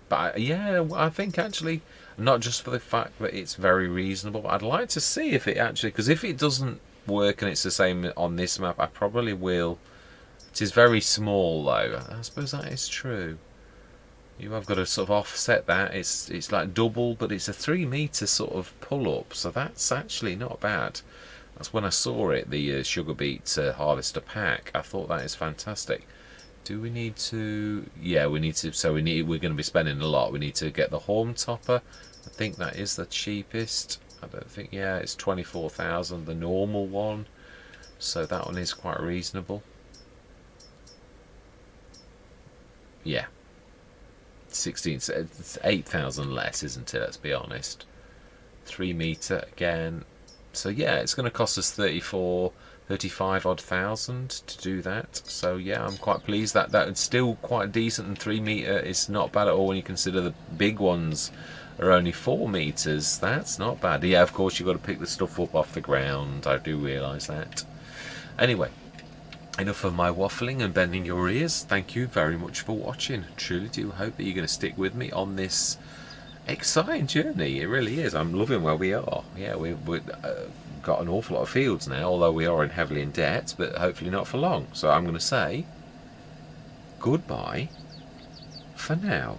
Speaker 1: but I think actually not just for the fact that it's very reasonable, but I'd like to see if it actually, because if it doesn't work and it's the same on this map, I probably will. It is very small though. I suppose that is true. You have got to sort of offset that. It's like double, but it's a 3 metre sort of pull up, so that's actually not bad. That's when I saw it, the sugar beet harvester pack. I thought that is fantastic. Do we need to? Yeah, we need to. So we're going to be spending a lot. We need to get the Horn Topper. I think that is the cheapest. I don't think. Yeah, it's 24,000, the normal one. So that one is quite reasonable. Yeah. 16, it's 8,000 less, isn't it? Let's be honest. 3 metre again. So yeah, it's going to cost us 35 odd thousand to do that. So yeah, I'm quite pleased that it's still quite decent, and 3 metre is not bad at all when you consider the big ones are only 4 metres. That's not bad. Yeah, of course you've got to pick the stuff up off the ground. I do realise that. Anyway, enough of my waffling and bending your ears. Thank you very much for watching. Truly do hope that you're going to stick with me on this exciting journey. It really is. I'm loving where we are. Yeah, we've got an awful lot of fields now, although we are heavily in debt, but hopefully not for long. So I'm going to say goodbye for now.